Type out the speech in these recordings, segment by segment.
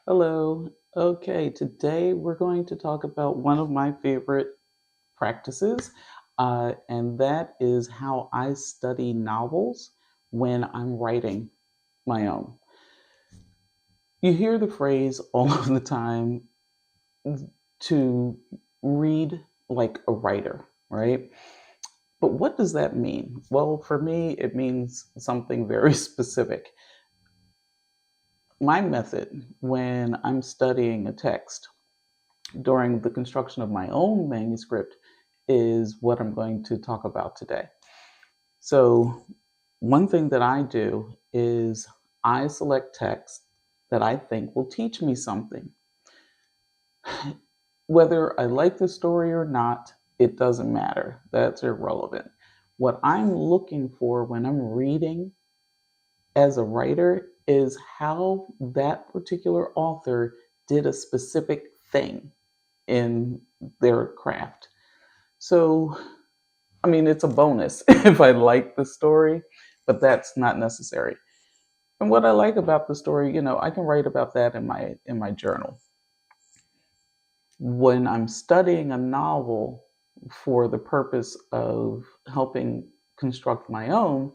Hello. Okay, today we're going to talk about one of my favorite practices, and that is how I study novels when I'm writing my own. You hear the phrase all of the time to read like a writer, right? But what does that mean? Well, for me, it means something very specific. My method when I'm studying a text during the construction of my own manuscript is what I'm going to talk about today. So, one thing that I do is I select text that I think will teach me something. Whether I like the story or not, it doesn't matter. That's irrelevant. What I'm looking for when I'm reading as a writer is how that particular author did a specific thing in their craft. So, I mean, it's a bonus if I like the story, but that's not necessary. And what I like about the story, I can write about that in my journal. When I'm studying a novel for the purpose of helping construct my own,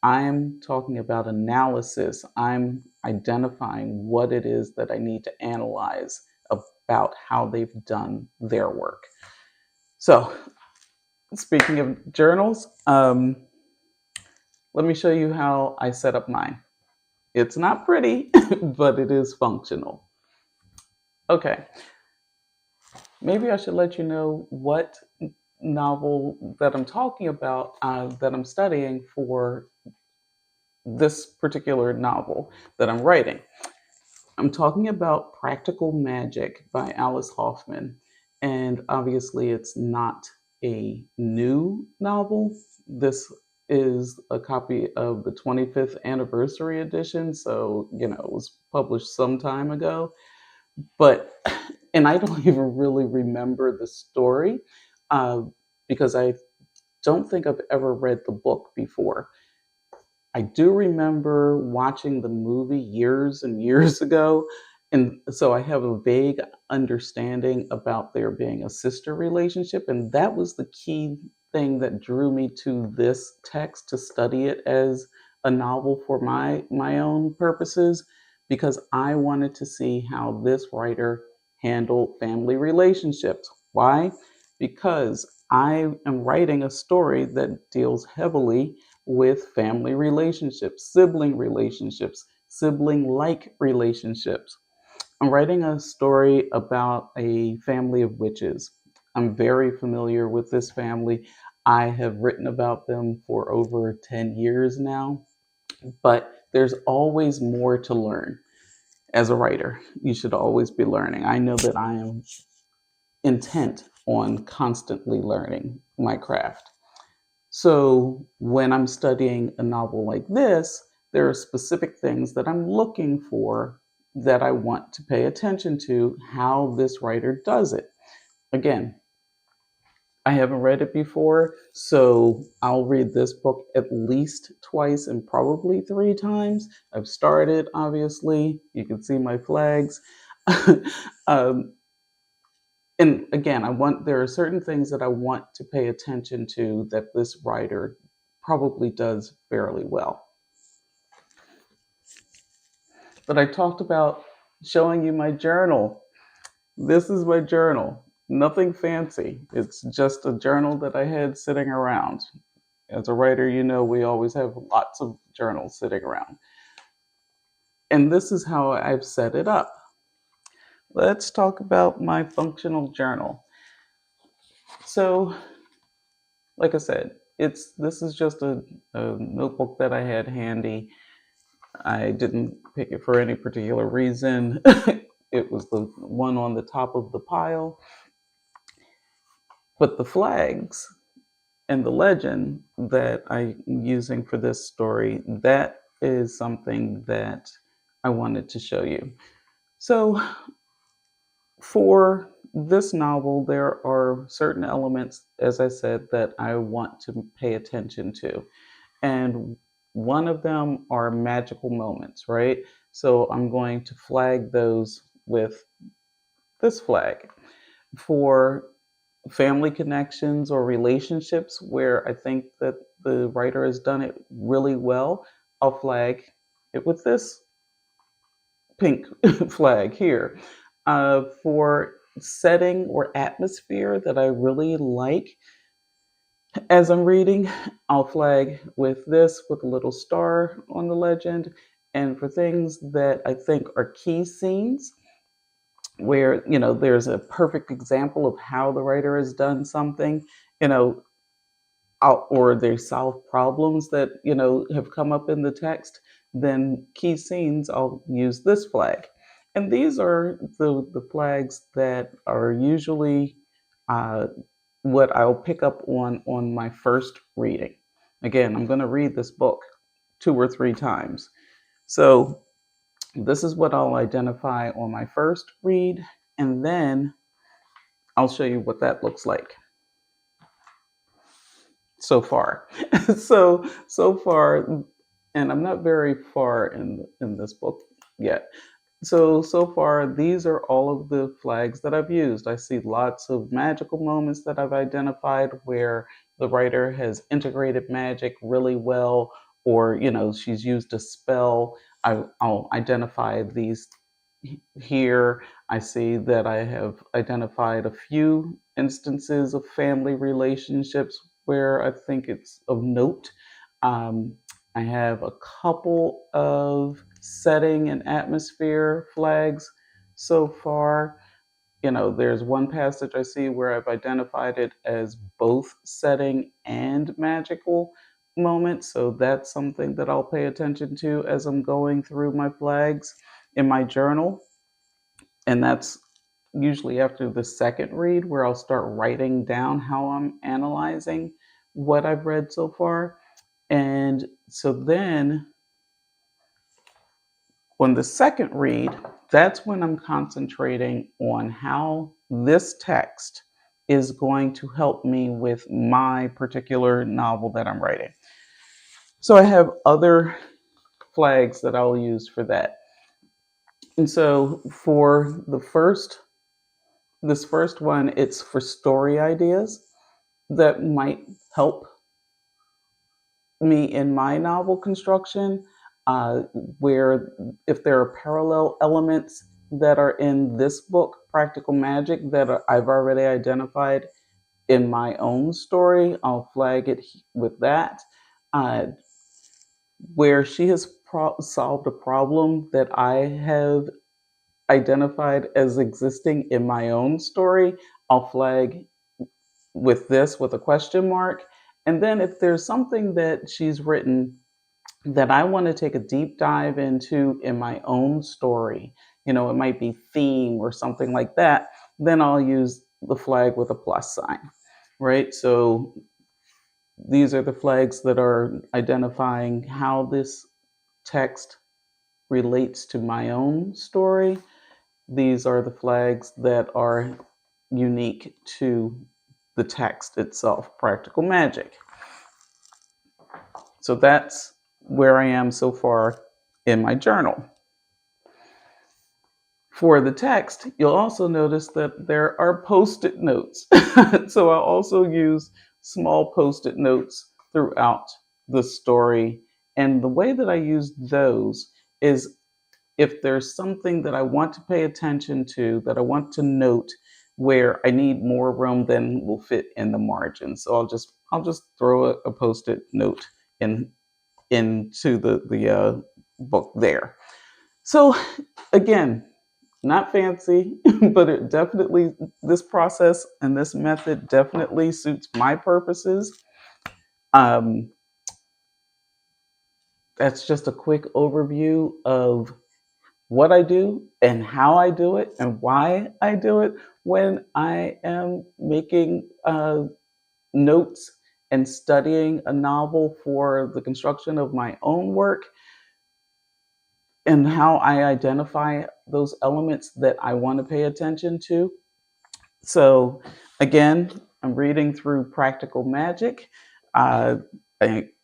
I'm talking about analysis. I'm identifying what it is that I need to analyze about how they've done their work. So, speaking of journals, let me show you how I set up mine. It's not pretty, but it is functional. Okay, maybe I should let you know what novel that I'm talking about, that I'm studying for this particular novel that I'm writing. I'm talking about Practical Magic by Alice Hoffman. And obviously, it's not a new novel. This is a copy of the 25th anniversary edition. So, it was published some time ago. But, and I don't even really remember the story, uh, because I don't think I've ever read the book before. I do remember watching the movie years and years ago, and so I have a vague understanding about there being a sister relationship, and that was the key thing that drew me to this text to study it as a novel for my own purposes, because I wanted to see how this writer handled family relationships. Why? Because I am writing a story that deals heavily with family relationships, sibling like relationships. I'm writing a story about a family of witches. I'm very familiar with this family. I have written about them for over 10 years now, but there's always more to learn. As a writer, you should always be learning. I know that I am intent on constantly learning my craft. So when I'm studying a novel like this, there are specific things that I'm looking for that I want to pay attention to how this writer does it. Again, I haven't read it before, so I'll read this book at least twice and probably three times. I've started, obviously. You can see my flags. um, and again, there are certain things that I want to pay attention to that this writer probably does fairly well. But I talked about showing you my journal. This is my journal. Nothing fancy. It's just a journal that I had sitting around. As a writer, we always have lots of journals sitting around. And this is how I've set it up. Let's talk about my functional journal. So, like I said, this is just a notebook that I had handy. I didn't pick it for any particular reason. It was the one on the top of the pile. But the flags and the legend that I'm using for this story, that is something that I wanted to show you. So, for this novel, there are certain elements, as I said, that I want to pay attention to. And one of them are magical moments, right? So I'm going to flag those with this flag. For family connections or relationships where I think that the writer has done it really well, I'll flag it with this pink flag here. For setting or atmosphere that I really like as I'm reading, I'll flag with this with a little star on the legend. And for things that I think are key scenes, where there's a perfect example of how the writer has done something, you know or they solve problems that have come up in the text, then key scenes, I'll use this flag. And these are the flags that are usually uh, what I'll pick up on my first reading. Again, I'm going to read this book 2 or 3 times, so this is what I'll identify on my first read, and then I'll show you what that looks like so far. So far, and I'm not very far in this book yet. So far, these are all of the flags that I've used. I see lots of magical moments that I've identified where the writer has integrated magic really well, or she's used a spell. I'll identify these here. I see that I have identified a few instances of family relationships where I think it's of note. Um, I have a couple of setting and atmosphere flags so far. There's one passage I see where I've identified it as both setting and magical moments. So that's something that I'll pay attention to as I'm going through my flags in my journal. And that's usually after the second read where I'll start writing down how I'm analyzing what I've read so far. And so then on the second read, that's when I'm concentrating on how this text is going to help me with my particular novel that I'm writing. So I have other flags that I'll use for that. And so for this first one, it's for story ideas that might help me in my novel construction, uh, where if there are parallel elements that are in this book, Practical Magic, that I've already identified in my own story, I'll flag it with that. Uh, where she has solved a problem that I have identified as existing in my own story, I'll flag with this with a question mark. And then if there's something that she's written that I want to take a deep dive into in my own story, it might be theme or something like that, then I'll use the flag with a plus sign, right? So these are the flags that are identifying how this text relates to my own story. These are the flags that are unique to the text itself, Practical Magic. So that's where I am so far in my journal. For the text, you'll also notice that there are post-it notes. So I'll also use small post-it notes throughout the story. And the way that I use those is if there's something that I want to pay attention to, that I want to note, where I need more room than will fit in the margin. So I'll just throw a post-it note into the book there. So again, not fancy, but it definitely, this process and this method definitely suits my purposes. Um, that's just a quick overview of what I do and how I do it and why I do it when I am making notes and studying a novel for the construction of my own work, and how I identify those elements that I want to pay attention to. So, again, I'm reading through Practical Magic. Uh,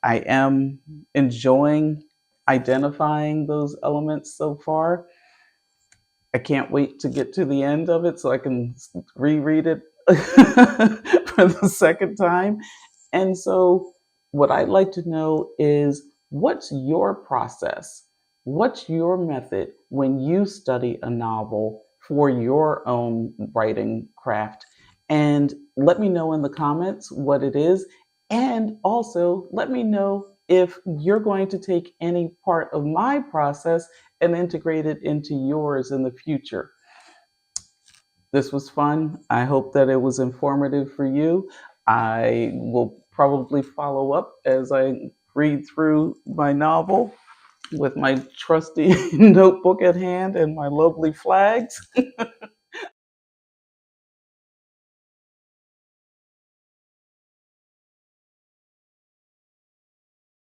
I am enjoying identifying those elements so far. I can't wait to get to the end of it so I can reread it for the second time. And so, what I'd like to know is what's your process? What's your method when you study a novel for your own writing craft? And let me know in the comments what it is. And also, let me know if you're going to take any part of my process and integrate it into yours in the future. This was fun. I hope that it was informative for you. I will probably follow up as I read through my novel with my trusty notebook at hand and my lovely flags.